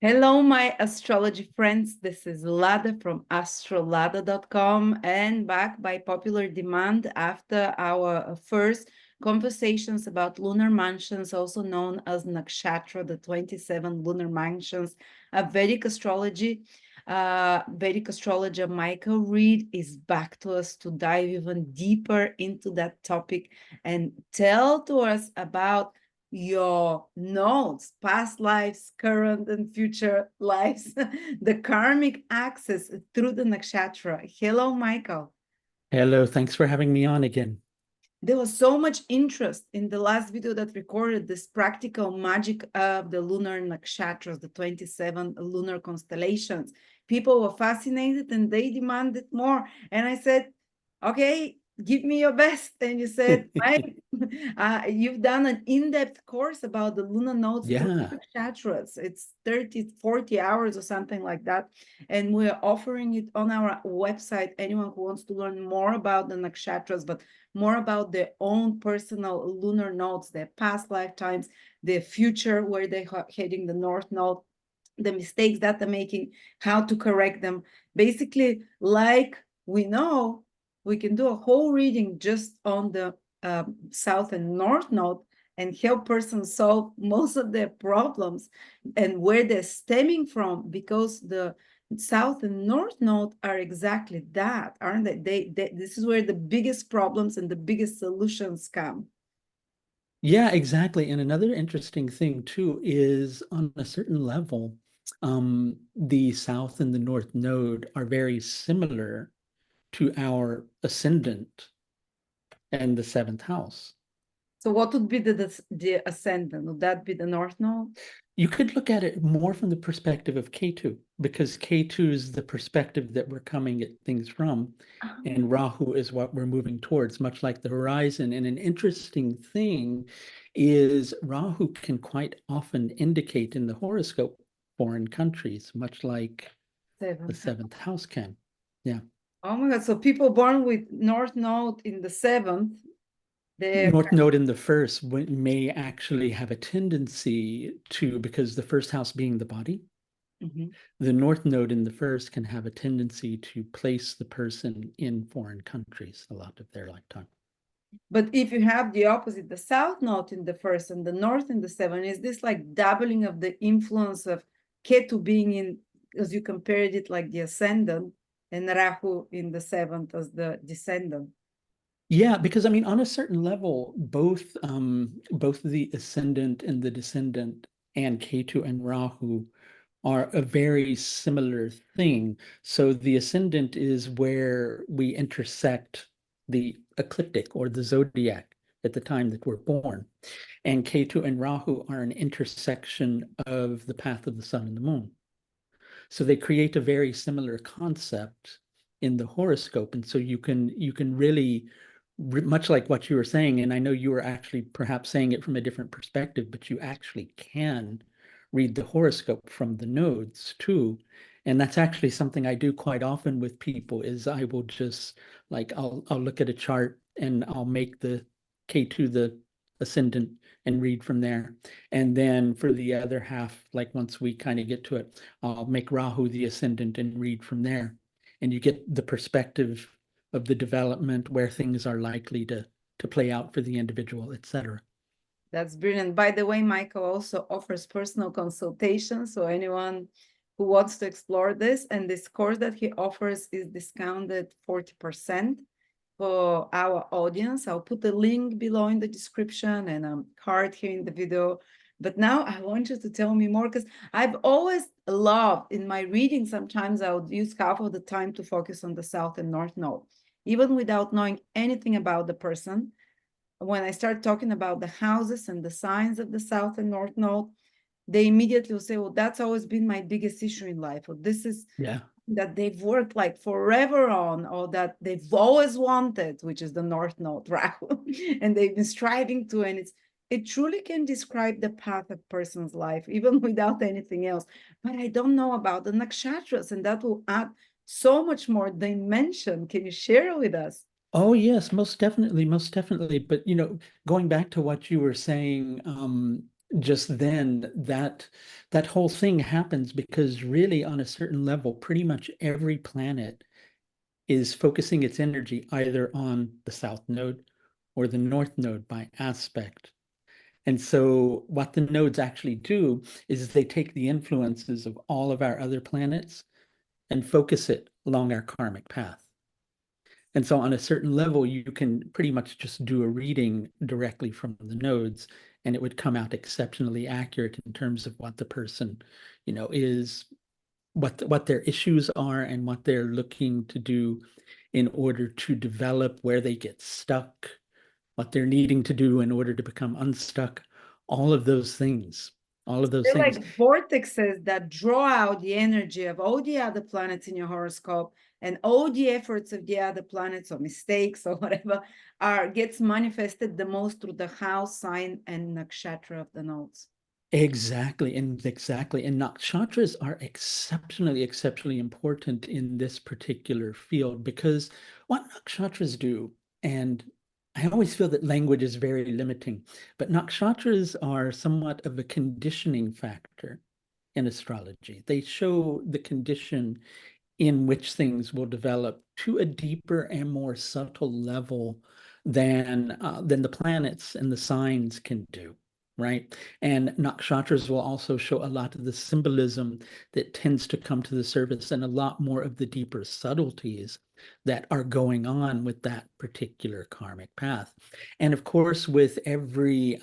Hello, my astrology friends. This is Lada from Astrolada.com and back by popular demand after our first conversations about lunar mansions, also known as Nakshatra, the 27 lunar mansions of Vedic astrology. Vedic astrologer Michael Reed is back to us to dive even deeper into that topic and tell to us about your nodes, past lives, current and future lives, the karmic access through the nakshatra. Hello, Michael. Hello, thanks for having me on again. There was so much interest in the last video that recorded this practical magic of the lunar nakshatras, the 27 lunar constellations. People were fascinated and they demanded more. And I said, okay, give me your best. And you said, Mike, you've done an in-depth course about the lunar nodes through Yeah, nakshatras. It's 30, 40 hours or something like that. And we're offering it on our website. Anyone who wants to learn more about the nakshatras, but more about their own personal lunar nodes, their past lifetimes, their future, where they're heading, the north node, the mistakes that they're making, how to correct them. Basically, like we know, we can do a whole reading just on the south and north node and help persons solve most of their problems and where they're stemming from, because the south and north node are exactly that, aren't they? This is where the biggest problems and the biggest solutions come. yeah, exactly. And another interesting thing too is on a certain level, the South and the North Node are very similar to our ascendant and the seventh house. So what would be the ascendant? Would that be the north node? You could look at it more from the perspective of Ketu, because Ketu is the perspective that we're coming at things from, and Rahu is what we're moving towards, much like the horizon. And an interesting thing is Rahu can quite often indicate in the horoscope foreign countries, much like the Seventh. seventh house can. Yeah. Oh my God. So people born with north node in the seventh, they're North Node in the first may actually have a tendency to, because the first house being the body, Mhm. the North Node in the first can have a tendency to place the person in foreign countries a lot of their lifetime. But if you have the opposite, the south node in the first and the north in the seventh, is this like doubling of the influence of Ketu being in, as you compared it, like the ascendant, and Rahu in the seventh as the descendant? Yeah, because I mean, on a certain level, both the ascendant and the descendant and Ketu and Rahu are a very similar thing. So the ascendant is where we intersect the ecliptic or the zodiac at the time that we're born. And Ketu and Rahu are an intersection of the path of the sun and the moon. So they create a very similar concept in the horoscope. And so you can really, much like what you were saying, and I know you were actually perhaps saying it from a different perspective, but you actually can read the horoscope from the nodes too. And that's actually something I do quite often with people is I will just like I'll look at a chart and I'll make the K2 the ascendant and read from there. And then for the other half, like once we kind of get to it, I'll make Rahu the ascendant and read from there. And you get the perspective of the development, where things are likely to play out for the individual, etc. That's brilliant. By the way, Michael also offers personal consultation. So anyone who wants to explore this, and this course that he offers is discounted 40% for our audience. I'll put the link below in the description and a card here in the video. But now I want you to tell me more, because I've always loved in my reading, sometimes I would use half of the time to focus on the South and North Node, even without knowing anything about the person. When I start talking about the houses and the signs of the South and North Node, they immediately will say, well, that's always been my biggest issue in life, or this is Yeah. that they've worked like forever on, or that they've always wanted, which is the North Node, Rahu, and they've been striving to, and it truly can describe the path of a person's life, even without anything else. But I don't know about the nakshatras, and that will add so much more dimension. Can you share with us? Oh yes, most definitely, most definitely. But going back to what you were saying, just then that whole thing happens because really on a certain level, pretty much every planet is focusing its energy either on the south node or the north node by aspect. And so what the nodes actually do is they take the influences of all of our other planets and focus it along our karmic path. And so on a certain level, you can pretty much just do a reading directly from the nodes, and it would come out exceptionally accurate in terms of what the person, is, what their issues are and what they're looking to do in order to develop, where they get stuck, what they're needing to do in order to become unstuck, all of those things, all of those They're things. like vortexes that draw out the energy of all the other planets in your horoscope, and all the efforts of the other planets or mistakes or whatever gets manifested the most through the house, sign, and nakshatra of the nodes. Exactly, and nakshatras are exceptionally important in this particular field because what nakshatras do, and I always feel that language is very limiting, but nakshatras are somewhat of a conditioning factor in astrology. They show the condition in which things will develop to a deeper and more subtle level than the planets and the signs can do, right? And nakshatras will also show a lot of the symbolism that tends to come to the surface and a lot more of the deeper subtleties that are going on with that particular karmic path. And of course, with every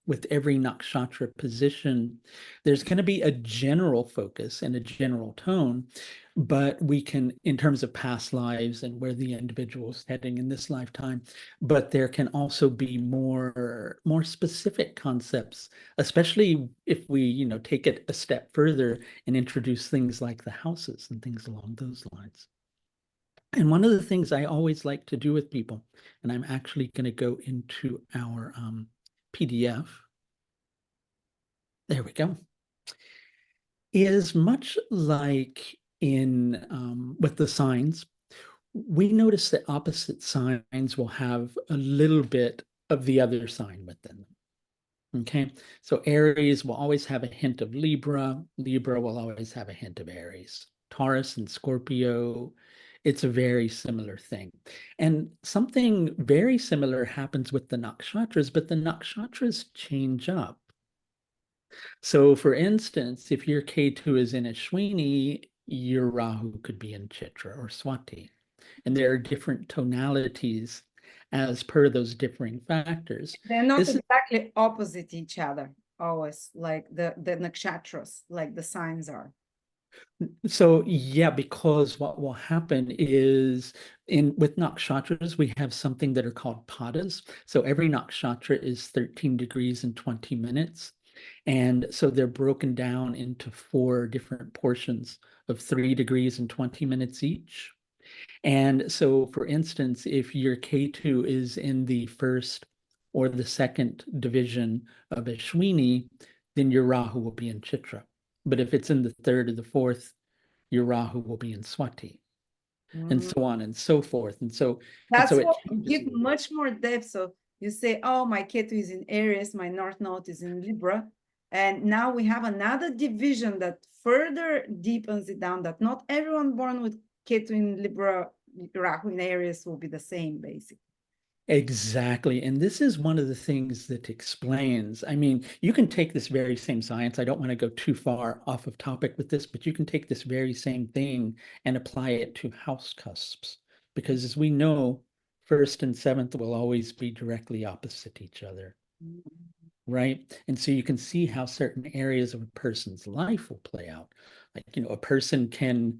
nakshatra position, there's going to be a general focus and a general tone, but we can, in terms of past lives and where the individual is heading in this lifetime, but there can also be more specific concepts, especially if we, take it a step further and introduce things like the houses and things along those lines. And one of the things I always like to do with people, and I'm actually going to go into our PDF. There we go. Is much like in with the signs, we notice that opposite signs will have a little bit of the other sign within them. Okay, so Aries will always have a hint of Libra. Libra will always have a hint of Aries. Taurus and Scorpio, it's a very similar thing. And something very similar happens with the nakshatras, but the nakshatras change up. So for instance, if your Ketu is in Ashwini, your Rahu could be in Chitra or Swati. And there are different tonalities as per those differing factors. They're not This is exactly opposite each other, always, like the nakshatras, like the signs are. so yeah, because what will happen is in with nakshatras, we have something that are called padas. So every nakshatra is 13 degrees and 20 minutes. And so they're broken down into 4 different portions of 3 degrees and 20 minutes each. And so, for instance, if your K2 is in the first or the second division of Ashwini, then your Rahu will be in Chitra. But if it's in the third or the fourth, your Rahu will be in Swati, and so on and so forth. And so That's it what changes give a little bit. much more depth. So you say, oh, my Ketu is in Aries, my North Node is in Libra. And now we have another division that further deepens it down, that not everyone born with Ketu in Libra, Rahu in Aries will be the same, basically. Exactly. And this is one of the things that explains. I mean, you can take this very same science. I don't want to go too far off of topic with this, but you can take this very same thing and apply it to house cusps. Because as we know, first and seventh will always be directly opposite each other, right? And so you can see how certain areas of a person's life will play out. Like, a person can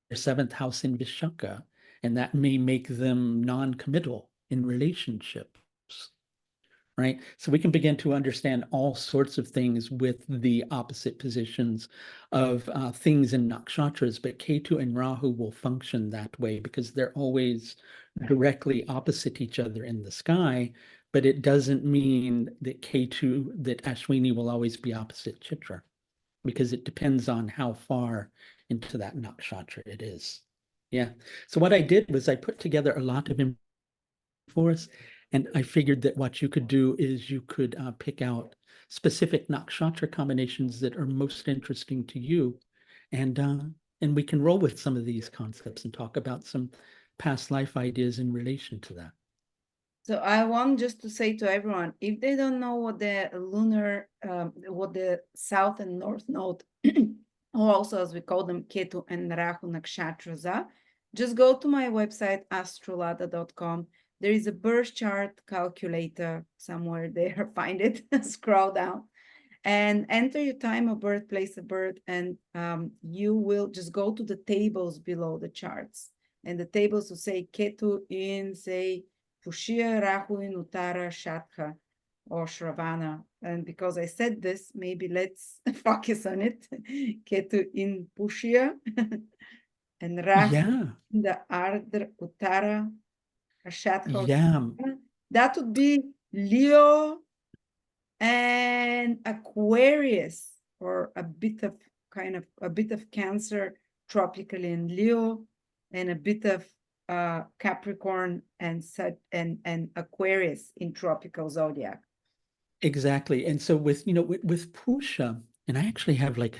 their seventh house in Vishaka, and that may make them non-committal in relationships, right? So we can begin to understand all sorts of things with the opposite positions of things in nakshatras, but Ketu and Rahu will function that way because they're always directly opposite each other in the sky, but it doesn't mean that Ashwini will always be opposite Chitra because it depends on how far into that nakshatra it is. Yeah. So what I did was I put together a lot of info for us, And I figured that what you could do is you could pick out specific nakshatra combinations that are most interesting to you, and we can roll with some of these concepts and talk about some past life ideas in relation to that. So I want just to say to everyone, if they don't know what the lunar, what the south and north node, or also as we call them, Ketu and Rahu Nakshatras are, just go to my website, astrolada.com. There is a birth chart calculator somewhere there, find it, scroll down, and enter your time of birth, place of birth, and you will just go to the tables below the charts. And the tables will say Ketu in, say, Pushya, Rahu in Uttara, Shatha, or Shravana. And because I said this, maybe let's focus on it. Ketu in Pushya and Rahu Yeah, in the Ardra, Uttara, Shatha. yeah, That would be Leo and Aquarius, or a bit of Cancer tropically in Leo, and a bit of Capricorn and Aquarius in tropical zodiac. exactly. And so with, with Pusha, and I actually have I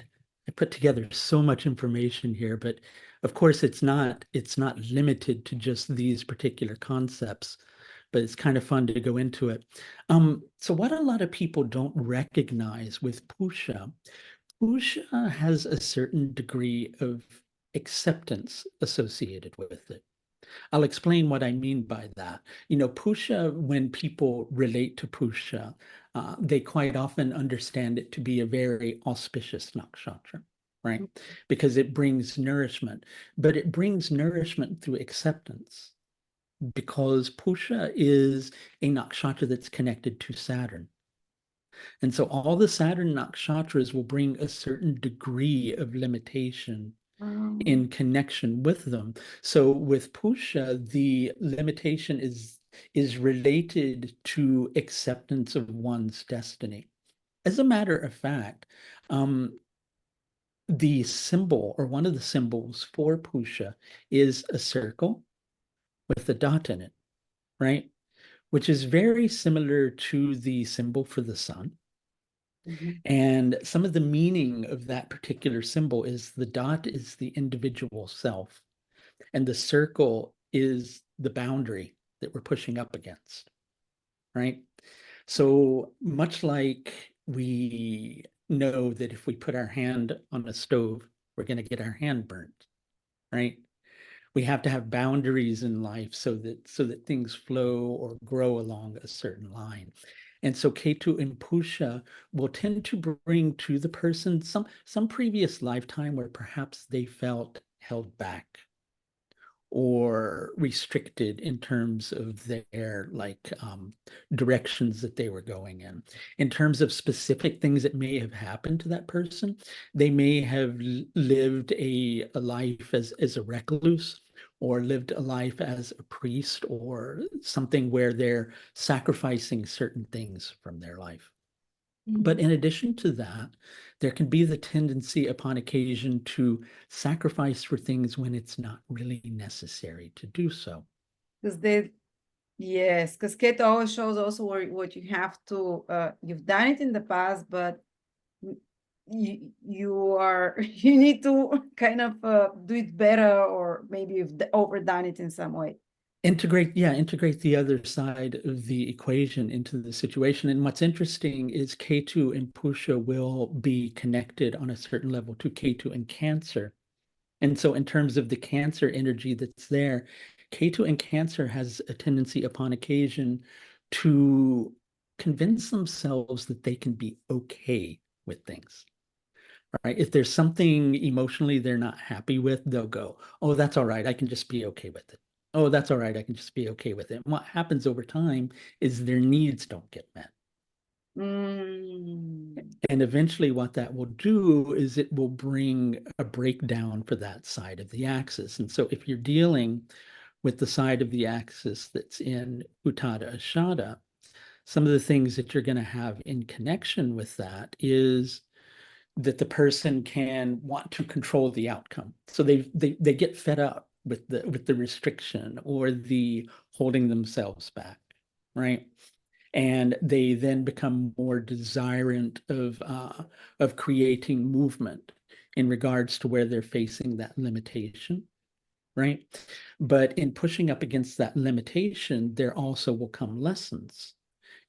put together so much information here, but of course it's not limited to just these particular concepts, but it's kind of fun to go into it. So what a lot of people don't recognize with Pusha, Pusha has a certain degree of acceptance associated with it. I'll explain what I mean by that. Pusha, when people relate to Pusha, they quite often understand it to be a very auspicious nakshatra, right? Because it brings nourishment, but it brings nourishment through acceptance because Pusha is a nakshatra that's connected to Saturn. And so all the Saturn nakshatras will bring a certain degree of limitation in connection with them. So with Pusha, the limitation is related to acceptance of one's destiny. As a matter of fact, the symbol or one of the symbols for Pusha is a circle with a dot in it, right? Which is very similar to the symbol for the sun. Mhm. And some of the meaning of that particular symbol is the dot is the individual self, and the circle is the boundary that we're pushing up against, right? So much like we know that if we put our hand on a stove, we're going to get our hand burnt, right? We have to have boundaries in life so that things flow or grow along a certain line. And so Ketu and Pusha will tend to bring to the person some previous lifetime where perhaps they felt held back or restricted in terms of their directions that they were going in terms of specific things that may have happened to that person. They may have lived a life as a recluse, or lived a life as a priest, or something where they're sacrificing certain things from their life. But in addition to that, there can be the tendency upon occasion to sacrifice for things when it's not really necessary to do so. Because yes, because Ketu always shows also what you have to, you've done it in the past, but you need to kind of do it better, or maybe you've overdone it in some way. Integrate the other side of the equation into the situation. And what's interesting is Ketu and Pusha will be connected on a certain level to Ketu and Cancer. And so in terms of the Cancer energy that's there, Ketu and Cancer has a tendency upon occasion to convince themselves that they can be okay with things. Right? If there's something emotionally they're not happy with, they'll go, "Oh, that's all right. I can just be okay with it. Oh, that's all right. I can just be okay with it." And what happens over time is their needs don't get met. Mm. And eventually, what that will do is it will bring a breakdown for that side of the axis. And so, if you're dealing with the side of the axis that's in Uttada Ashada, some of the things that you're going to have in connection with that is that the person can want to control the outcome. So they get fed up with the restriction or the holding themselves back. right? And they then become more desirant of creating movement in regards to where they're facing that limitation, right? But in pushing up against that limitation, there also will come lessons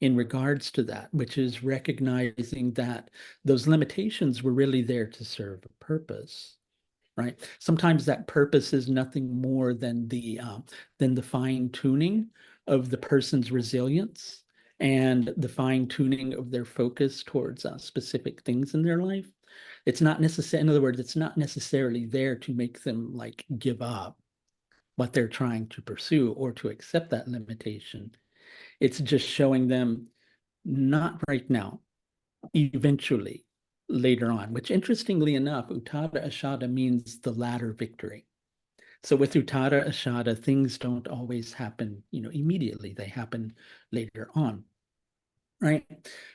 in regards to that, which is recognizing that those limitations were really there to serve a purpose, right? Sometimes that purpose is nothing more than the fine tuning of the person's resilience and the fine tuning of their focus towards specific things in their life. It's not necessary. In other words, it's not necessarily there to make them like give up what they're trying to pursue or to accept that limitation. It's just showing them not right now, eventually, later on, which interestingly enough, Uttada Ashada means the latter victory. So with Uttada Ashada, things don't always happen, immediately. They happen later on, right?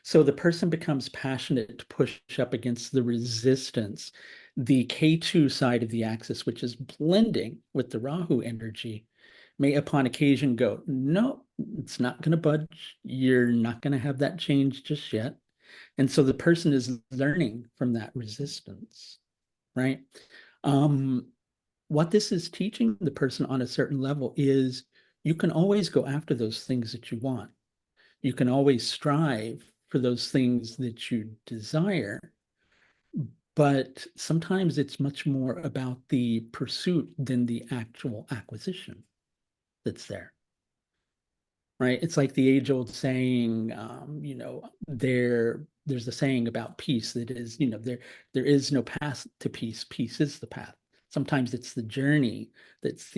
So the person becomes passionate to push up against the resistance. The K2 side of the axis, which is blending with the Rahu energy, may upon occasion go, no, it's not going to budge. You're not going to have that change just yet. And so the person is learning from that resistance, right? What this is teaching the person on a certain level is you can always go after those things that you want. You can always strive for those things that you desire, but sometimes it's much more about the pursuit than the actual acquisition that's there. Right? It's like the age-old saying, there's a saying about peace that is, there is no path to peace. Peace is the path. Sometimes it's the journey that's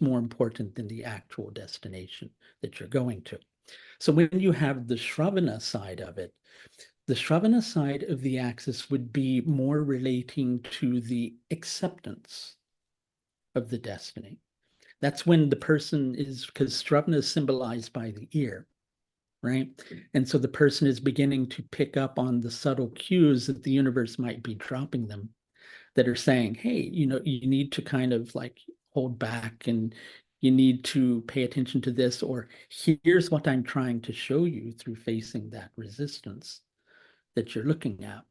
more important than the actual destination that you're going to. So when you have the Shravana side of it, the Shravana side of the axis would be more relating to the acceptance of the destiny. That's when the person is, because Shravana is symbolized by the ear, right? And so the person is beginning to pick up on the subtle cues that the universe might be dropping them that are saying, hey, you need to kind of like hold back and you need to pay attention to this, or here's what I'm trying to show you through facing that resistance that you're looking at.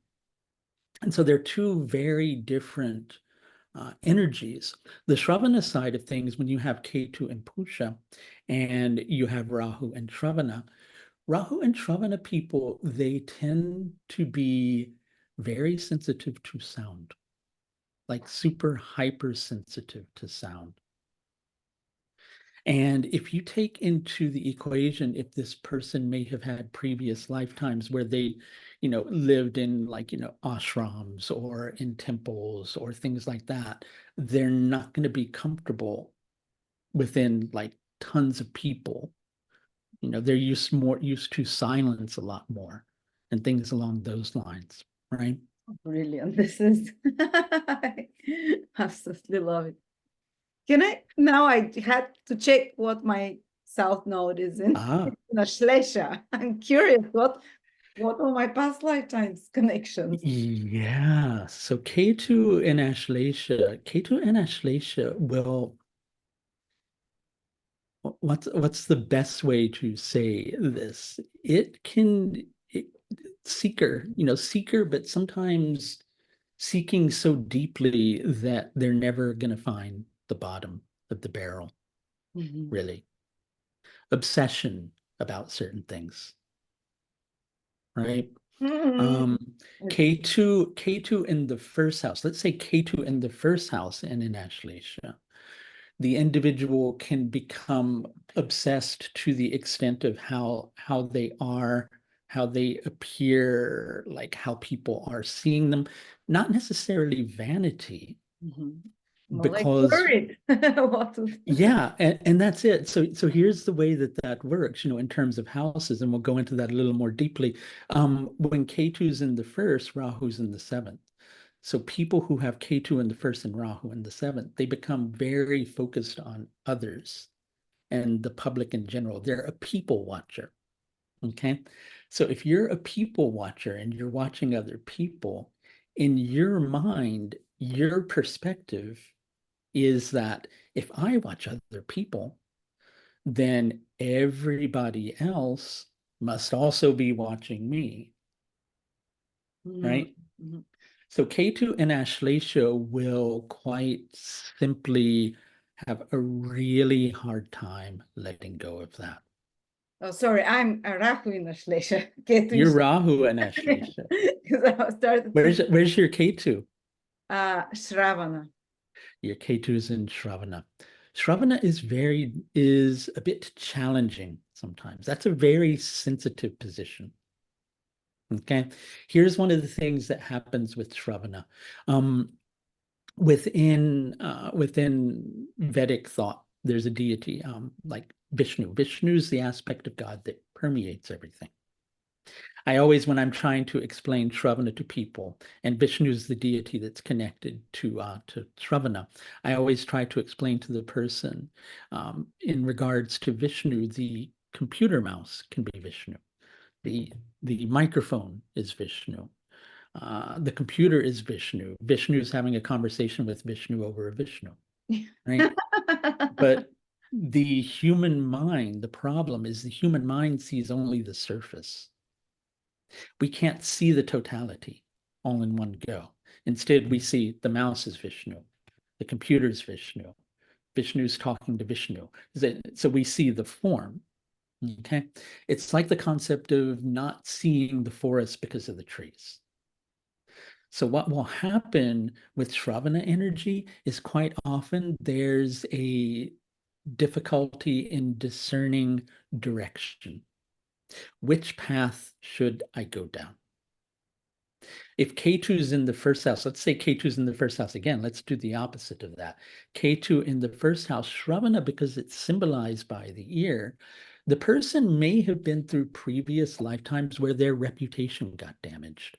And so they're two very different energies. The Shravana side of things, when you have Ketu and Pushya, and you have Rahu and Shravana people, they tend to be very sensitive to sound, like super hypersensitive to sound. And if you take into the equation, if this person may have had previous lifetimes where they, lived in like, ashrams or in temples or things like that, they're not going to be comfortable within like tons of people. They're used to silence a lot more and things along those lines, right? Brilliant. This is I absolutely love it. Now I had to check what my south node is in Ah, Ashlesha. I'm curious what are my past lifetimes connections? yeah. So K2 and Ashlesha will, what's the best way to say this? Seeker, but sometimes seeking so deeply that they're never going to find the bottom of the barrel, Mhm. really. Obsession about certain things, right? Mhm. Um, K2 in the first house. Let's say K2 in the first house and in Ashlesha. The individual can become obsessed to the extent of how they are, how they appear, like how people are seeing them, not necessarily vanity, Mhm. More like because worried. What yeah, and that's it. So here's the way that works, in terms of houses, and we'll go into that a little more deeply. When K2's in the first, Rahu's in the seventh. So people who have K2 in the first and Rahu in the seventh, they become very focused on others and the public in general. They're a people watcher. Okay. So if you're a people watcher and you're watching other people, in your mind, your perspective is that if I watch other people, then everybody else must also be watching me, right? Mhm. So Ketu and Ashlesha will quite simply have a really hard time letting go of that. Oh, sorry, I'm a Rahu in Ashlesha. Ketu You're is Rahu and Ashlesha. because I started Where's your Ketu? Shravana. Your Ketu is in Shravana. Shravana is a bit challenging sometimes. That's a very sensitive position. Okay. Here's one of the things that happens with Shravana. Within Vedic thought, there's a deity like Vishnu. Vishnu is the aspect of God that permeates everything. I always, when I'm trying to explain Shravana to people, and Vishnu is the deity that's connected to Shravana, I always try to explain to the person in regards to Vishnu, the computer mouse can be Vishnu, the microphone is Vishnu, the computer is Vishnu. Vishnu is having a conversation with Vishnu over a Vishnu, right? But the human mind, the problem is the human mind sees only the surface. We can't see the totality all in one go. Instead, we see the mouse is Vishnu, the computer is Vishnu, Vishnu's talking to Vishnu. So we see the form. Okay. It's like the concept of not seeing the forest because of the trees. So what will happen with Shravana energy is quite often there's a difficulty in discerning direction. Which path should I go down? If K2 is in the first house, let's say K2 is in the first house again, let's do the opposite of that. K2 in the first house, Shravana, because it's symbolized by the ear, the person may have been through previous lifetimes where their reputation got damaged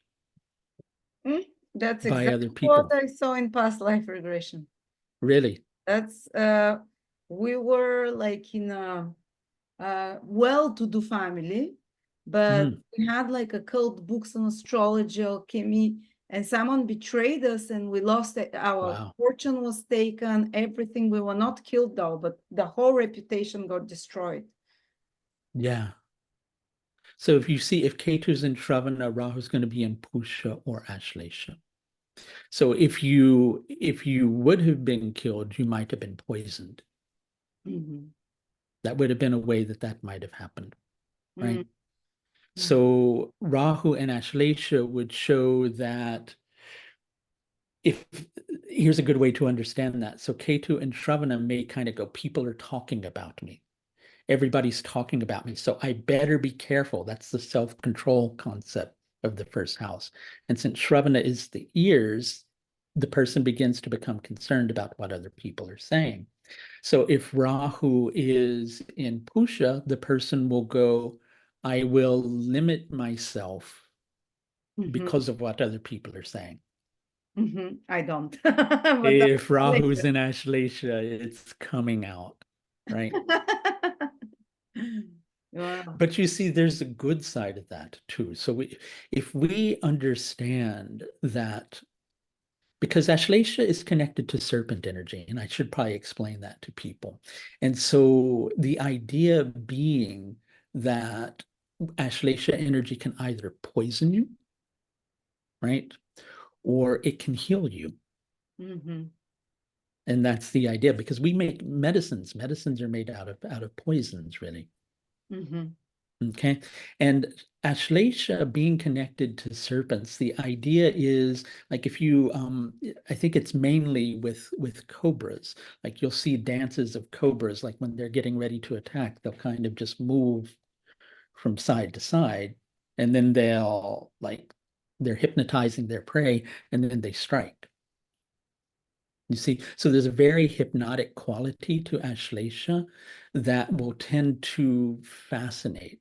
That's by other exactly what people. I saw in past life regression. Really? That's we were like in a well-to-do family, but Mm, we had like occult books on astrology, alchemy, and someone betrayed us, and we lost it. Our wow. fortune was taken, everything. We were not killed though, but the whole reputation got destroyed. Yeah. So if you see if Ketu is in Shravana, Rahu is going to be in Pushya or Ashlesha. So if you would have been killed, you might have been poisoned. Mhm. That would have been a way that that might have happened, right? Mhm. So Rahu and Ashlesha would show that if here's a good way to understand that. So Ketu and Shravana may kind of go, people are talking about me. Everybody's talking about me. So I better be careful. That's the self-control concept of the first house. And since Shravana is the ears, the person begins to become concerned about what other people are saying. So if Rahu is in Pusha, the person will go, I will limit myself Mhm. because of what other people are saying. Mhm. I don't, but If like Rahu's in Ashlesha, it's coming out, right? wow. But you see, there's a good side of that too. So if we understand that, because Ashlesha is connected to serpent energy, and I should probably explain that to people. And so the idea being that Ashlesha energy can either poison you, right? Or it can heal you. Mhm. And that's the idea because we make medicines. Medicines are made out of poisons, really. Mhm. Okay. And Ashlesha being connected to serpents, the idea is like if you I think it's mainly with cobras. Like you'll see dances of cobras, like when they're getting ready to attack, they'll kind of just move from side to side, and then they're hypnotizing their prey, and then they strike. You see, so there's a very hypnotic quality to Ashlesha that will tend to fascinate,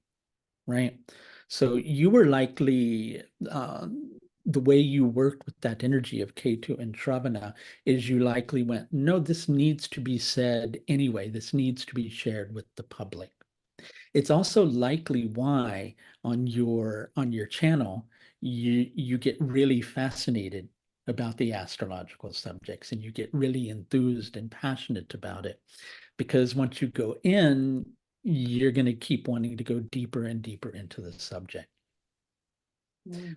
right? So you were likely the way you worked with that energy of K2 and Shravana is you likely went, no, this needs to be said anyway. This needs to be shared with the public. It's also likely why on your channel you get really fascinated about the astrological subjects and you get really enthused and passionate about it because once you go in, you're going to keep wanting to go deeper and deeper into the subject.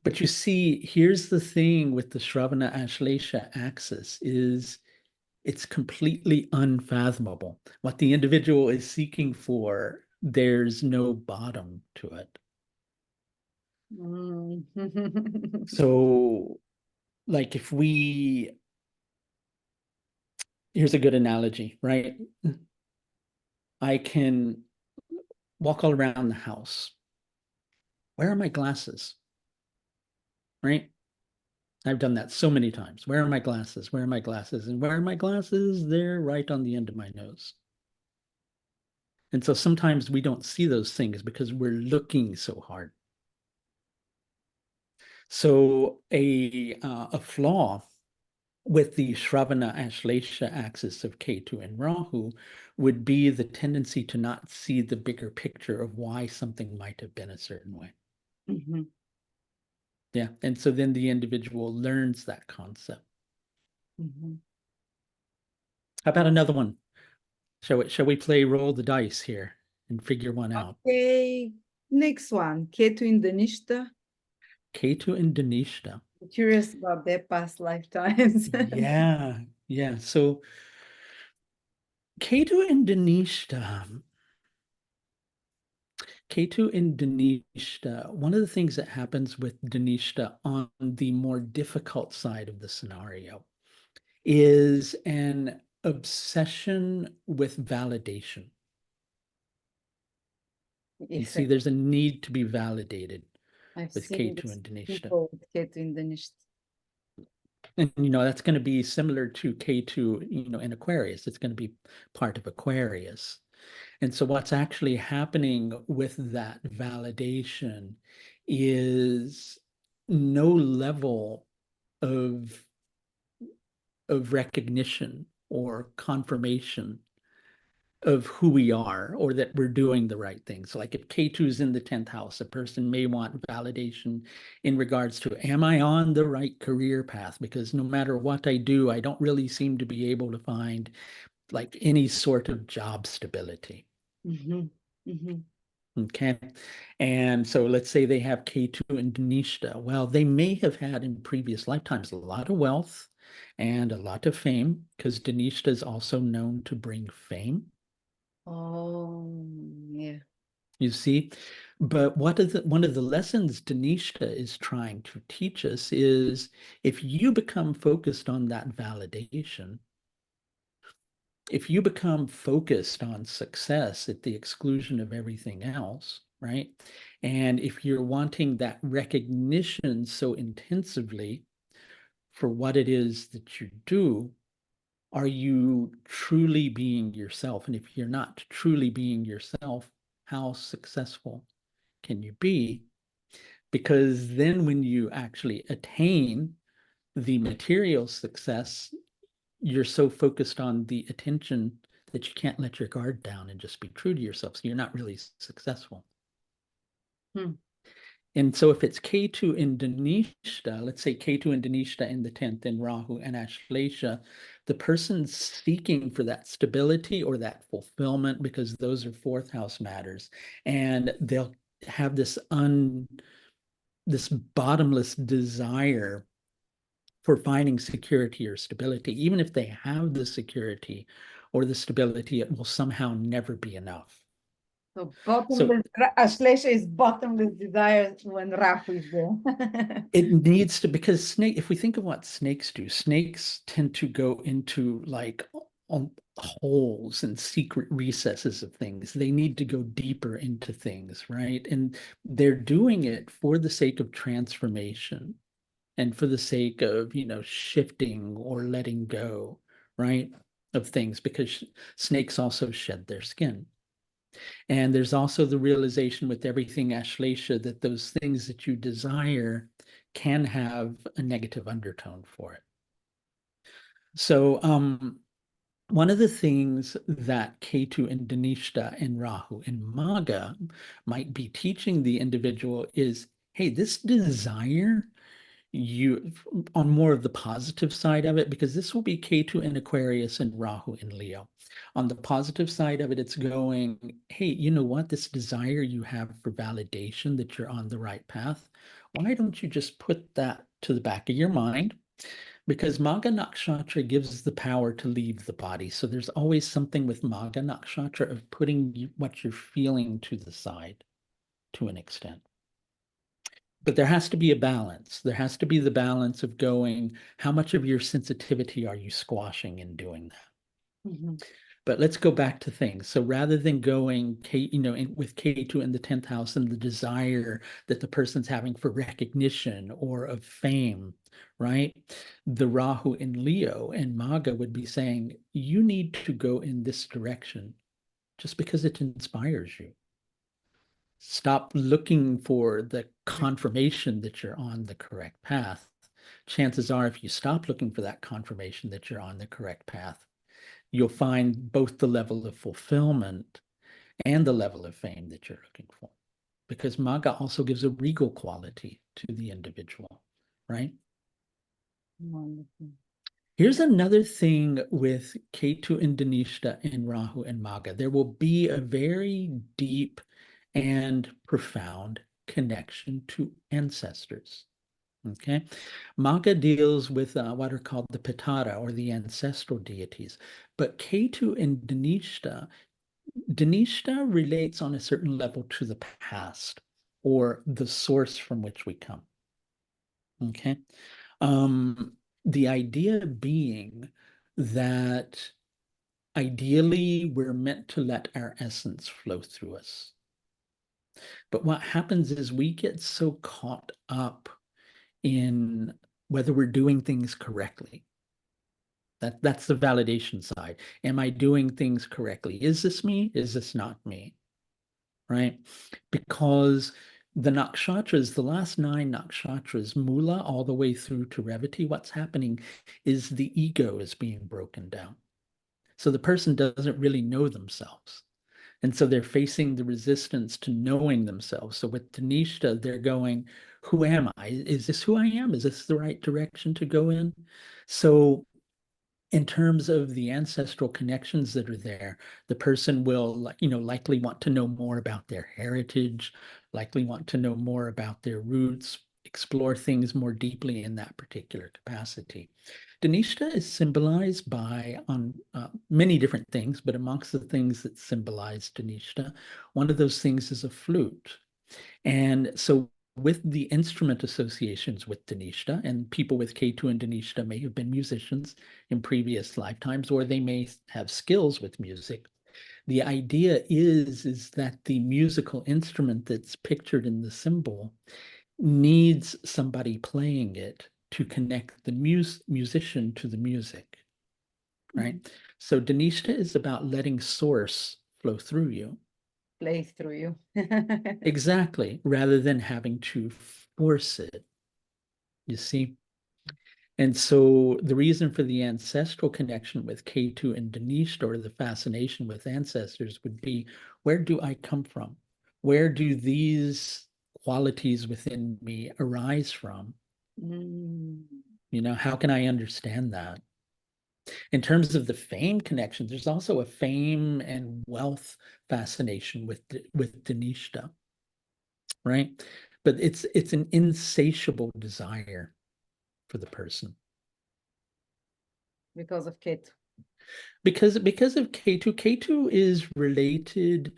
But you see, here's the thing with the Shravana Ashlesha axis is it's completely unfathomable. What the individual is seeking for, there's no bottom to it. So, like if here's a good analogy, right? I can walk all around the house. Where are my glasses? Right? I've done that so many times. Where are my glasses? Where are my glasses? And where are my glasses? They're right on the end of my nose. And so sometimes we don't see those things because we're looking so hard. So a flaw with the Shravana Ashlesha axis of Ketu and Rahu would be the tendency to not see the bigger picture of why something might have been a certain way. Yeah. And so then the individual learns that concept. How about another one? Shall we play roll the dice here and figure one out? Okay, next one, Ketu in Dhanishta. Ketu and Dhanishta. Curious about their past lifetimes. Yeah, yeah. So Ketu and Dhanishta. Ketu in Dhanishta, one of the things that happens with Dhanishta on the more difficult side of the scenario is an obsession with validation. You see, there's a need to be validated I've with seen Ketu this and Dhanishta. people with Ketu in Dhanishta. And that's going to be similar to Ketu, in Aquarius. It's going to be part of Aquarius. And so what's actually happening with that validation is no level of recognition or confirmation of who we are or that we're doing the right thing. So like if K2 is in the 10th house, a person may want validation in regards to, am I on the right career path? Because no matter what I do, I don't really seem to be able to find like any sort of job stability. Okay. And so let's say they have K2 and Dhanishta. Well, they may have had in previous lifetimes a lot of wealth and a lot of fame because Dhanishta is also known to bring fame. Oh, yeah. You see, but one of the lessons Dhanishta is trying to teach us is if you become focused on that validation, if you become focused on success at the exclusion of everything else, right? And if you're wanting that recognition so intensively for what it is that you do, are you truly being yourself? And if you're not truly being yourself, how successful can you be? Because then when you actually attain the material success, you're so focused on the attention that you can't let your guard down and just be true to yourself. So you're not really successful. And so if it's Ketu in Dhanishta, let's say Ketu in Dhanishta in the 10th in Rahu and Ashlesha, the person's seeking for that stability or that fulfillment because those are fourth house matters. And they'll have this bottomless desire for finding security or stability. Even if they have the security or the stability, it will somehow never be enough. So bottomless, Ashlesha is bottomless desire when Rahu is there. It needs to, because if we think of what snakes do, snakes tend to go into like holes and secret recesses of things. They need to go deeper into things, right? And they're doing it for the sake of transformation and for the sake of, shifting or letting go, right, of things, because snakes also shed their skin. And there's also the realization with everything Ashlesha that those things that you desire can have a negative undertone for it. So one of the things that Ketu and Dhanishta and Rahu and Maga might be teaching the individual is, hey, this desire you on more of the positive side of it, because this will be Ketu in Aquarius and Rahu in Leo. On the positive side of it, it's going, hey, you know what? This desire you have for validation that you're on the right path, why don't you just put that to the back of your mind? Because Magha Nakshatra gives the power to leave the body. So there's always something with Magha Nakshatra of putting what you're feeling to the side to an extent. But there has to be a balance. There has to be the balance of going, how much of your sensitivity are you squashing in doing that? Mm-hmm. But let's go back to things. So rather than going, with Ketu in the 10th house and the desire that the person's having for recognition or of fame, right? The Rahu in Leo and Magha would be saying, you need to go in this direction just because it inspires you. Stop looking for the confirmation that you're on the correct path. Chances are, if you stop looking for that confirmation that you're on the correct path, you'll find both the level of fulfillment and the level of fame that you're looking for. Because Magha also gives a regal quality to the individual, right? Wonderful. Here's another thing with Ketu and Dhanishta and Rahu and Magha. There will be a very deep and profound connection to ancestors. Okay. Magha deals with what are called the Pitara or the ancestral deities. But Ketu and Dhanishta relates on a certain level to the past or the source from which we come. Okay. The idea being that ideally we're meant to let our essence flow through us. But what happens is we get so caught up in whether we're doing things correctly. That's the validation side. Am I doing things correctly? Is this me? Is this not me? Right? Because the nakshatras, the last 9 nakshatras, Mula all the way through to Revati, what's happening is the ego is being broken down. So the person doesn't really know themselves. And so they're facing the resistance to knowing themselves. So with Dhanishta, they're going, who am I? Is this who I am? Is this the right direction to go in? So in terms of the ancestral connections that are there, the person will, likely want to know more about their heritage, likely want to know more about their roots, explore things more deeply in that particular capacity. Dhanishta is symbolized by on many different things, but amongst the things that symbolize Dhanishta, one of those things is a flute. And so with the instrument associations with Dhanishta, and people with Ketu and Dhanishta may have been musicians in previous lifetimes, or they may have skills with music. The idea is that the musical instrument that's pictured in the symbol needs somebody playing it to connect the musician to the music, right? Mm-hmm. So Dhanishta is about letting source flow through you. Play through you. Exactly, rather than having to force it, you see? And so the reason for the ancestral connection with Ketu and Dhanishta, or the fascination with ancestors, would be, where do I come from? Where do these qualities within me arise from? How can I understand that? In terms of the fame connection, there's also a fame and wealth fascination with Dhanishta, right? But it's an insatiable desire for the person. Because of Ketu. Because of Ketu. Ketu is related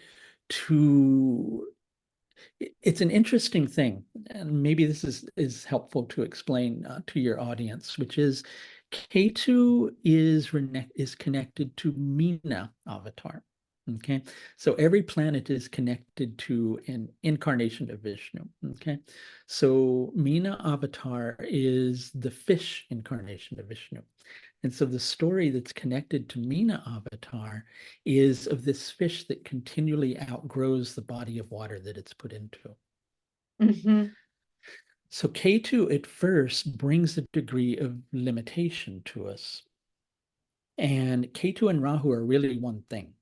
to, it's an interesting thing, and maybe this is helpful to explain to your audience, which is Ketu is connected to Meena avatar. Okay, so every planet is connected to an incarnation of Vishnu. Okay, so Meena avatar is the fish incarnation of Vishnu. And so the story that's connected to Meena avatar is of this fish that continually outgrows the body of water that it's put into. Mm-hmm. So Ketu at first brings a degree of limitation to us. And Ketu and Rahu are really one thing.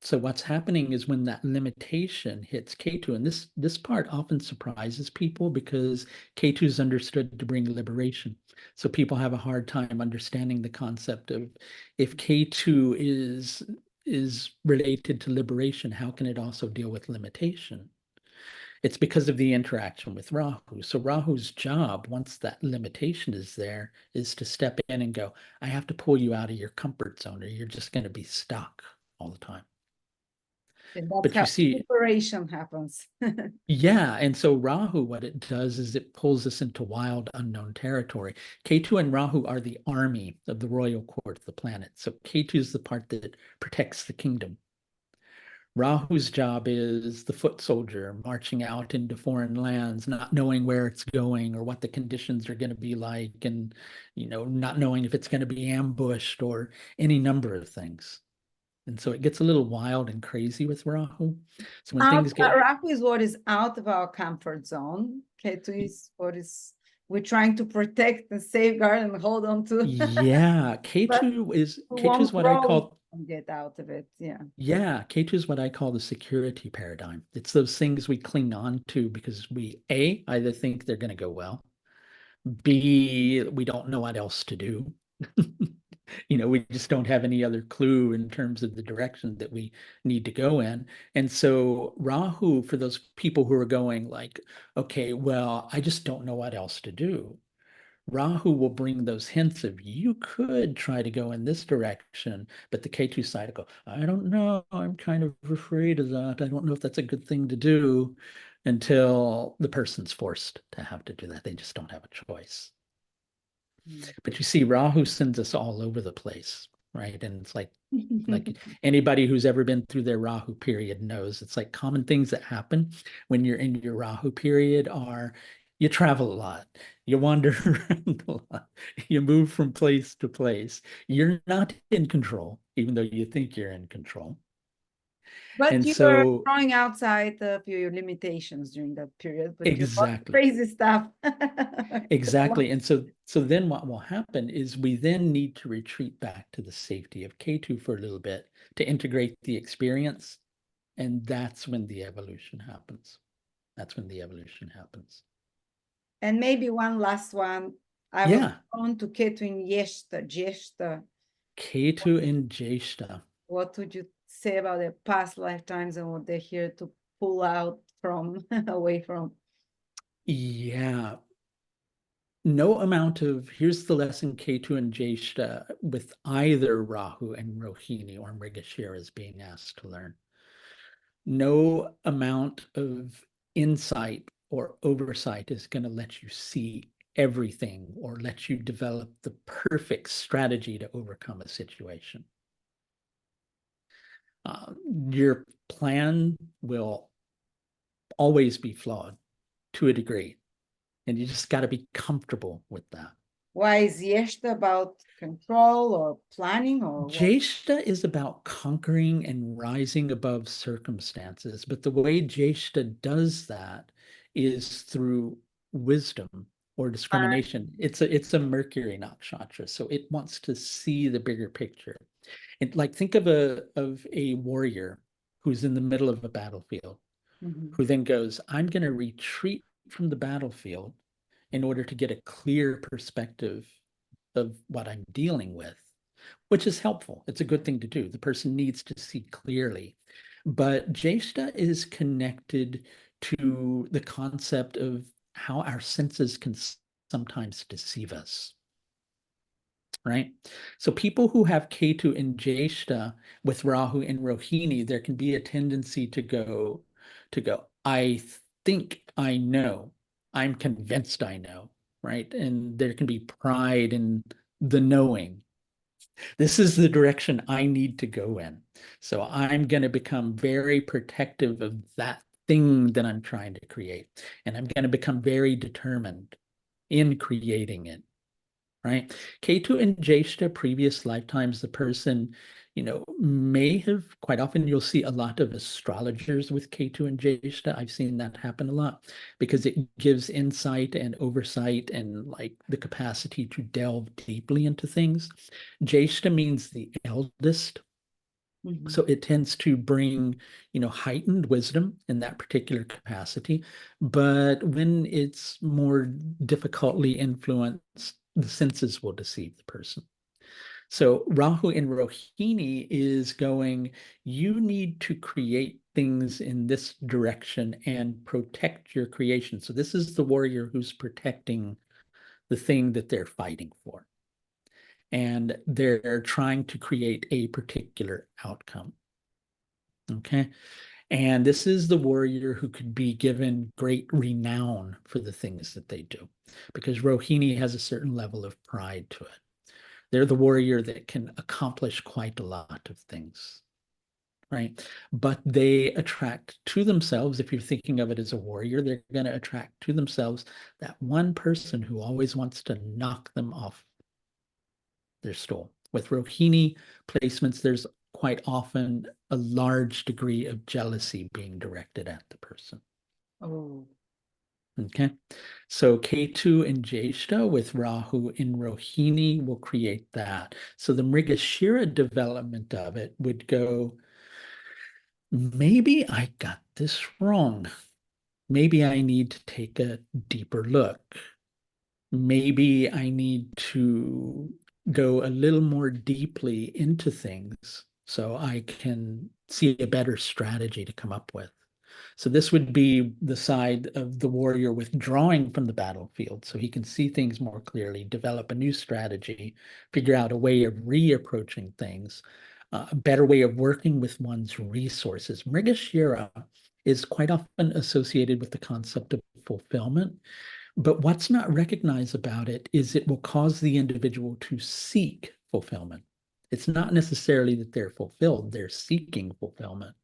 So what's happening is when that limitation hits Ketu, and this part often surprises people because Ketu is understood to bring liberation. So people have a hard time understanding the concept of if Ketu is related to liberation, how can it also deal with limitation? It's because of the interaction with Rahu. So Rahu's job, once that limitation is there, is to step in and go, I have to pull you out of your comfort zone, or you're just going to be stuck all the time. And that's But you how see, separation happens. yeah, and so Rahu, what it does is it pulls us into wild, unknown territory. Ketu and Rahu are the army of the royal court of the planet. So Ketu is the part that protects the kingdom. Rahu's job is the foot soldier marching out into foreign lands, not knowing where it's going or what the conditions are going to be like, and not knowing if it's going to be ambushed or any number of things. And so it gets a little wild and crazy with Rahu. So when things get Rahu is what is out of our comfort zone. Ketu is what is we're trying to protect and safeguard and hold on to. yeah, But we Ketu is won't what I grow call and get out of it. Yeah. yeah, Ketu is what I call the security paradigm. It's those things we cling on to because we A, either think they're going to go well, B, we don't know what else to do. We just don't have any other clue in terms of the direction that we need to go in. And so Rahu, for those people who are going like, okay, well, I just don't know what else to do. Rahu will bring those hints of you could try to go in this direction, but the Ketu side will go, I don't know. I'm kind of afraid of that. I don't know if that's a good thing to do until the person's forced to have to do that. They just don't have a choice. But you see, Rahu sends us all over the place, right? And it's like anybody who's ever been through their Rahu period knows it's like common things that happen when you're in your Rahu period are you travel a lot, you wander around a lot, you move from place to place. You're not in control, even though you think you're in control. But And you were so, growing outside of your limitations during that period, but you got exactly. crazy stuff. Exactly. And so then what will happen is we then need to retreat back to the safety of Ketu for a little bit to integrate the experience. And that's when the evolution happens. That's when the evolution happens. And maybe one last one. I was Yeah. on to Ketu in Jyeshta. Ketu and Jyeshta. What would you say about their past lifetimes and what they're here to pull out from, away from? Yeah. No amount of, here's the lesson Ketu and Jyeshta with either Rahu and Rohini or Mrigashira is being asked to learn. No amount of insight or oversight is going to let you see everything or let you develop the perfect strategy to overcome a situation. Your plan will always be flawed to a degree, and you just got to be comfortable with that. Why is Jyeshta about control or planning or what? Jyeshta is about conquering and rising above circumstances, but the way Jyeshta does that is through wisdom or discrimination. It's a Mercury nakshatra, so it wants to see the bigger picture. And like think of a warrior who's in the middle of a battlefield, who then goes, I'm going to retreat from the battlefield in order to get a clear perspective of what I'm dealing with, which is helpful. It's a good thing to do. The person needs to see clearly. But Jyeshta is connected to the concept of how our senses can sometimes deceive us. Right. So people who have Ketu and Jyeshta with Rahu and Rohini, there can be a tendency to go, I think I know. I'm convinced I know. Right. And there can be pride in the knowing. This is the direction I need to go in. So I'm going to become very protective of that thing that I'm trying to create. And I'm going to become very determined in creating it. Right. Ketu and Jyeshta, previous lifetimes, the person, may have quite often you'll see a lot of astrologers with Ketu and Jyeshta. I've seen that happen a lot because it gives insight and oversight and like the capacity to delve deeply into things. Jyeshta means the eldest. Mhm. So it tends to bring, heightened wisdom in that particular capacity. But when it's more difficultly influenced, the senses will deceive the person. So Rahu in Rohini is going, you need to create things in this direction and protect your creation. So this is the warrior who's protecting the thing that they're fighting for. And they're trying to create a particular outcome. Okay. And this is the warrior who could be given great renown for the things that they do, because Rohini has a certain level of pride to it. They're the warrior that can accomplish quite a lot of things, right? But they attract to themselves, if you're thinking of it as a warrior, they're going to attract to themselves that one person who always wants to knock them off their stool. With Rohini placements, there's quite often a large degree of jealousy being directed at the person. Oh. Okay. So Ketu and Jyeshta with Rahu in Rohini will create that. So the Mrigashira development of it would go, maybe I got this wrong. Maybe I need to take a deeper look. Maybe I need to go a little more deeply into things so I can see a better strategy to come up with. So this would be the side of the warrior withdrawing from the battlefield so he can see things more clearly, develop a new strategy, figure out a way of reapproaching things, a better way of working with one's resources. Mrigashira is quite often associated with the concept of fulfillment. But what's not recognized about it is it will cause the individual to seek fulfillment. It's not necessarily that they're fulfilled, they're seeking fulfillment.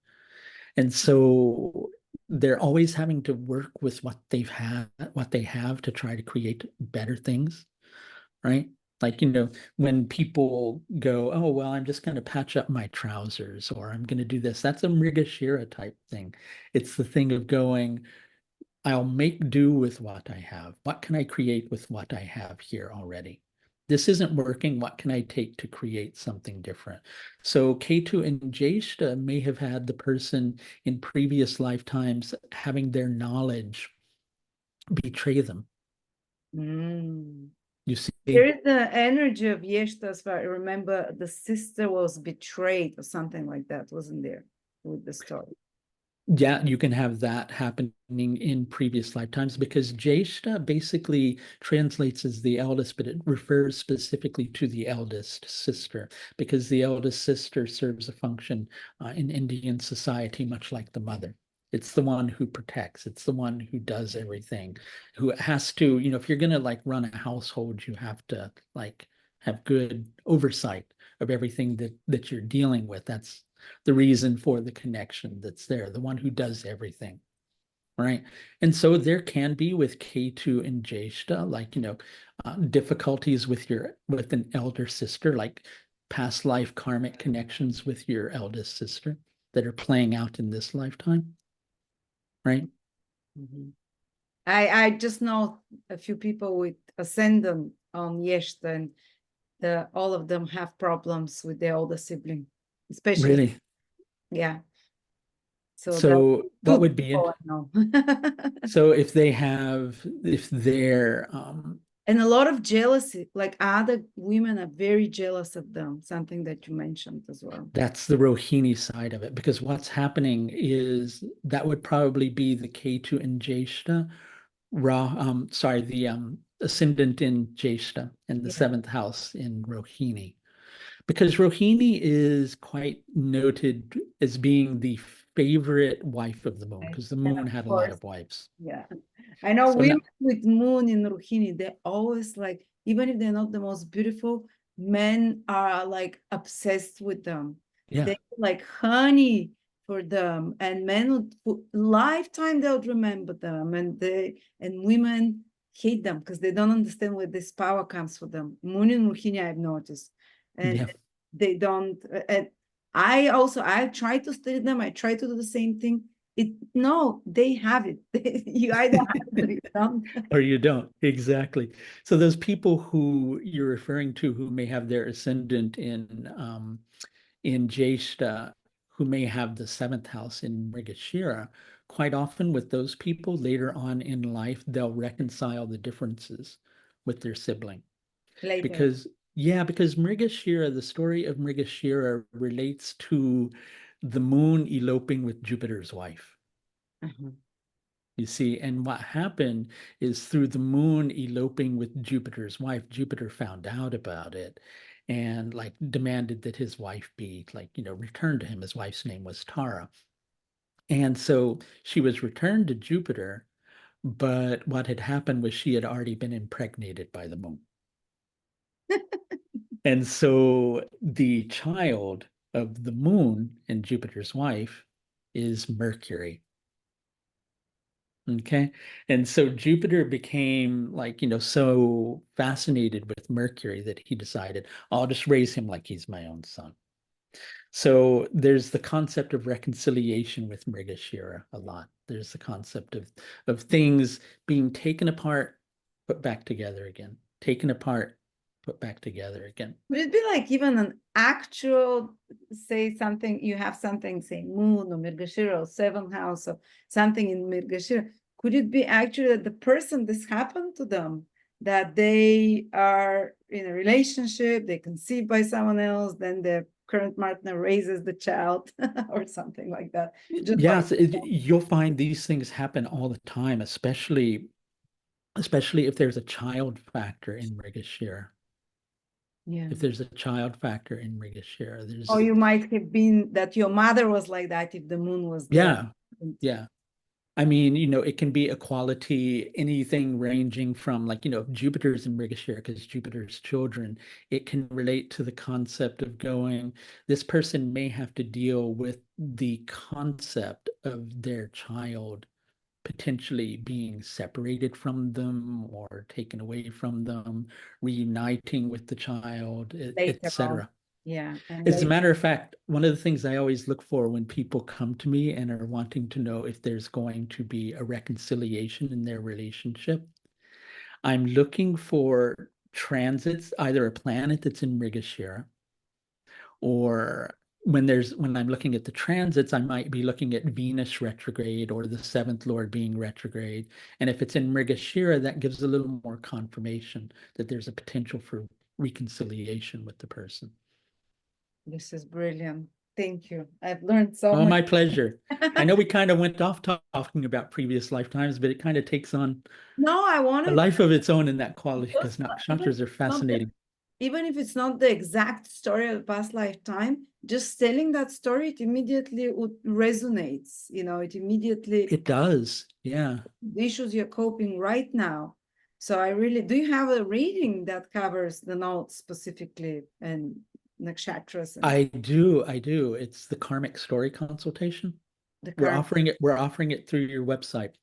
And so they're always having to work with what they have to try to create better things, right? Like, when people go, oh, well, I'm just going to patch up my trousers or I'm going to do this. That's a Mrigashira type thing. It's the thing of going, I'll make do with what I have. What can I create with what I have here already? This isn't working. What can I take to create something different? So Ketu and Jyeshta may have had the person in previous lifetimes having their knowledge betray them. Mm. You see? There is the energy of Yeshta, as far I remember, the sister was betrayed or something like that, wasn't there, with the story? Yeah, you can have that happening in previous lifetimes because Jyeshta basically translates as the eldest, but it refers specifically to the eldest sister because the eldest sister serves a function in Indian society, much like the mother. It's the one who protects. It's the one who does everything, who has to, if you're going to like run a household, you have to like have good oversight of everything that you're dealing with. That's the reason for the connection that's there, the one who does everything, right? And so there can be with Ketu and Jyeshta, like, difficulties with an elder sister, like past life karmic connections with your eldest sister that are playing out in this lifetime, right? Mhm. I just know a few people with ascendant on Yeshta, and all of them have problems with their older sibling, especially, Really. yeah. So that So what two would be people in, I know. so if they're And a lot of jealousy, like other women are very jealous of them, something that you mentioned as well. that's the Rohini side of it, because what's happening is that would probably be the Ketu and Jyeshta, the ascendant in Jyeshta and the Yeah. seventh house in Rohini. Because Rohini is quite noted as being the favorite wife of the moon, because the And moon of had a lot course, of wives. yeah. I know So women now, with moon in Rohini, they're always like, even if they're not the most beautiful, men are like obsessed with them. yeah, They like honey for them, and men would for lifetime they would remember them, and women hate them because they don't understand where this power comes for them. Moon in Rohini, I've noticed, and yeah. they don't. And I try to study them. I try to do the same thing. No, they have it. You either have it or you don't. Or you don't. Exactly. So those people who you're referring to who may have their ascendant in Jyeshta who may have the seventh house in Mrigashira, quite often with those people later on in life, they'll reconcile the differences with their sibling. Later. Because, yeah, because Mrigashira, the story of Mrigashira relates to the moon eloping with Jupiter's wife. Uh-huh. You see, and what happened is through the moon eloping with Jupiter's wife, Jupiter found out about it and like demanded that his wife be like, returned to him. His wife's name was Tara. And so she was returned to Jupiter, but what had happened was she had already been impregnated by the moon. And so the child of the moon and Jupiter's wife is Mercury. Okay. And so Jupiter became like, so fascinated with Mercury that he decided, I'll just raise him like he's my own son. So there's the concept of reconciliation with Mrigashira a lot. There's the concept of things being taken apart, put back together again, taken apart, put back together again. Would it be like even an actual, say something, you have something, say moon or Mirgashira or seventh house or something in Mirgashira, could it be actually that the person this happened to them, that they are in a relationship, they conceived by someone else, then their current partner raises the child or something like that? Just by Yes, you'll find these things happen all the time, especially if there's a child factor in Mrigashira. yeah. If there's a child factor in Mrigashira, Or there's you might have been that your mother was like that if the moon was there. yeah. I mean, it can be a quality, anything ranging from like, Jupiter's in Mrigashira because Jupiter's children, it can relate to the concept of going, this person may have to deal with the concept of their child potentially being separated from them or taken away from them, reuniting with the child, Later on. etc. Yeah. And As a later. matter of fact, one of the things I always look for when people come to me and are wanting to know if there's going to be a reconciliation in their relationship, I'm looking for transits, either a planet that's in Mrigashira, or when I'm looking at the transits, I might be looking at Venus retrograde or the seventh lord being retrograde. And if it's in Mrigashira, that gives a little more confirmation that there's a potential for reconciliation with the person. This is brilliant. Thank you. I've learned so Oh, much. my pleasure. I know we kind of went off talking about previous lifetimes, but it kind of takes on No, I a wanted life of its own in that quality because even if nakshatras are it's not the, fascinating. even if it's not the exact story of the past lifetime, just telling that story, it immediately would resonates. It immediately It does. Yeah. the issues you're coping right now. So I really do you have a reading that covers the notes specifically and nakshatras and I do. I do. It's the Karmic Story Consultation. the We're current? offering it. We're offering it through your website.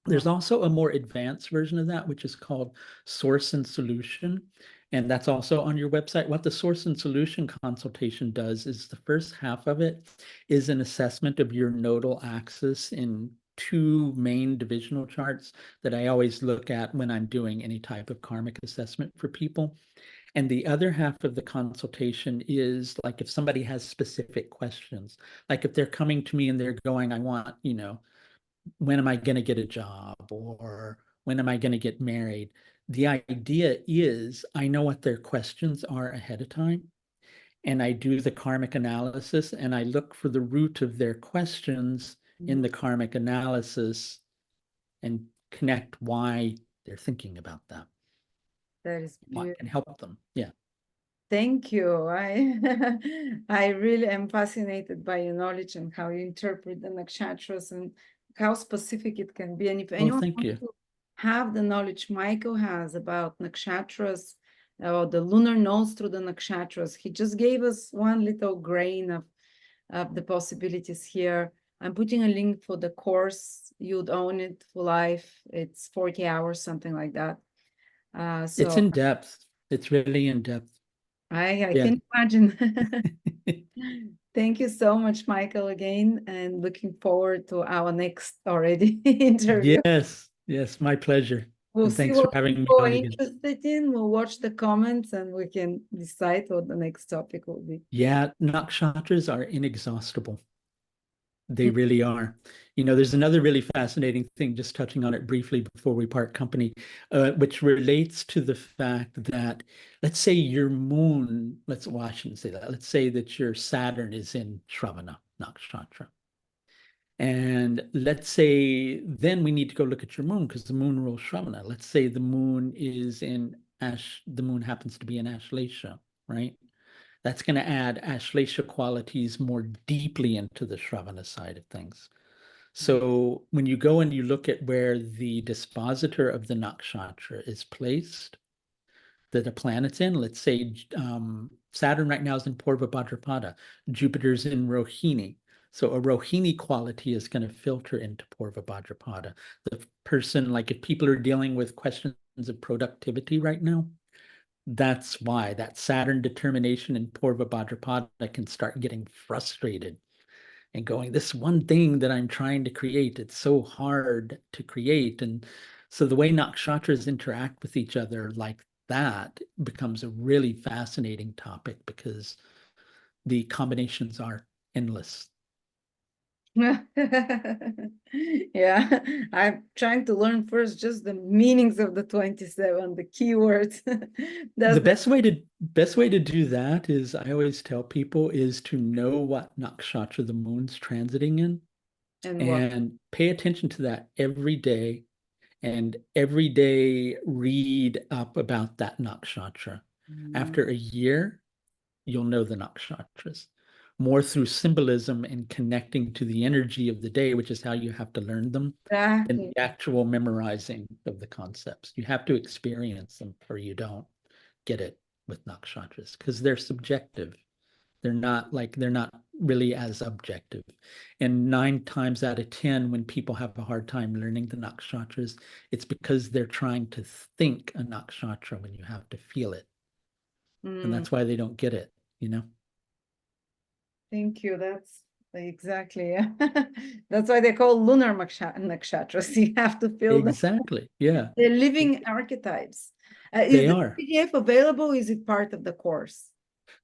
There's also a more advanced version of that, which is called Source and Solution. And that's also on your website. What the Source and Solution consultation does is the first half of it is an assessment of your nodal axis in two main divisional charts that I always look at when I'm doing any type of karmic assessment for people. And the other half of the consultation is like if somebody has specific questions, like if they're coming to me and they're going, I want, when am I going to get a job or when am I going to get married? The idea is I know what their questions are ahead of time and I do the karmic analysis and I look for the root of their questions in the karmic analysis and connect why they're thinking about that, That is what can beautiful. help them. Yeah. Thank you. I I really am fascinated by your knowledge and how you interpret the nakshatras and how specific it can be. And if Well, anyone thank wants you. to have the knowledge Michael has about nakshatras or the lunar nodes through the nakshatras, he just gave us one little grain of the possibilities here. I'm putting a link for the course. You'd own it for life. It's 40 hours, something like that. It's So in depth. It's really in depth. I Yeah. can imagine. Thank you so much, Michael, again, and looking forward to our next already interview. Yes. Yes. My pleasure. We'll And see thanks for what having me people are on again. interested in. We'll watch the comments and we can decide what the next topic will be. Yeah, nakshatras are inexhaustible. They really are. You know, there's another really fascinating thing, just touching on it briefly before we part company, which relates to the fact that, let's say your moon, well, I shouldn't say that. Let's say that your Saturn is in Shravana nakshatra. And let's say then we need to go look at your moon because the moon rules Shravana. Let's say the moon is in the moon happens to be in Ashlesha, right? That's going to add Ashlesha qualities more deeply into the Shravana side of things. So when you go and you look at where the dispositor of the nakshatra is placed, that a planet's in, let's say Saturn right now is in Purva Bhadrapada, Jupiter's in Rohini. So a Rohini quality is going to filter into Purva Bhadrapada. The person, like if people are dealing with questions of productivity right now, that's why that Saturn determination in Purva Bhadrapada can start getting frustrated and going, this one thing that I'm trying to create, it's so hard to create. And so the way nakshatras interact with each other like that becomes a really fascinating topic because the combinations are endless. Yeah, I'm trying to learn first just the meanings of the 27, the keywords. The best way to do that is I always tell people is to know what nakshatra the moon's transiting in And what? and pay attention to that every day and every day read up about that nakshatra. After a year, you'll know the nakshatras more through symbolism and connecting to the energy of the day, which is how you have to learn them, than Exactly. the actual memorizing of the concepts. You have to experience them or you don't get it with nakshatras because they're subjective. They're not really as objective. And 9 times out of 10, when people have a hard time learning the nakshatras, it's because they're trying to think a nakshatra when you have to feel it. And that's why they don't get it, you know? Thank you. That's exactly. Yeah. That's why they call lunar nakshatras. You have to feel them. Exactly. Yeah, They're living archetypes. Is they the are. PDF available? Is it part of the course?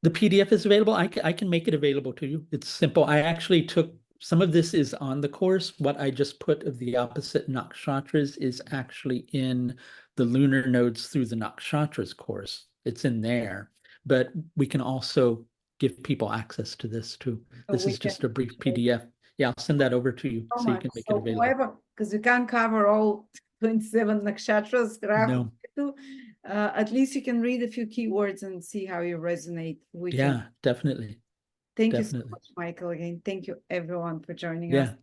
The PDF is available. I can make it available to you. It's simple. I actually took some of this is on the course. What I just put of the opposite nakshatras is actually in the lunar nodes through the nakshatras course. It's in there, but we can also give people access to this too. So This we is can just a brief share PDF. Yeah, I'll send that over to you so so you much. can make it So available. whoever, because you can't cover all 27 nakshatras, Rahu, No. Ketu, at least you can read a few keywords and see how you resonate with them. Yeah, definitely. Thank you so Definitely. much, Michael. Again, thank you everyone for joining us. Yeah.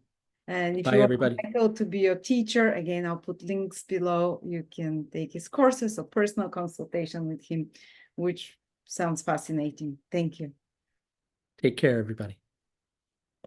And if Bye, you want everybody. Michael to be your teacher, again, I'll put links below. You can take his courses or personal consultation with him, which sounds fascinating. Thank you. Take care, everybody.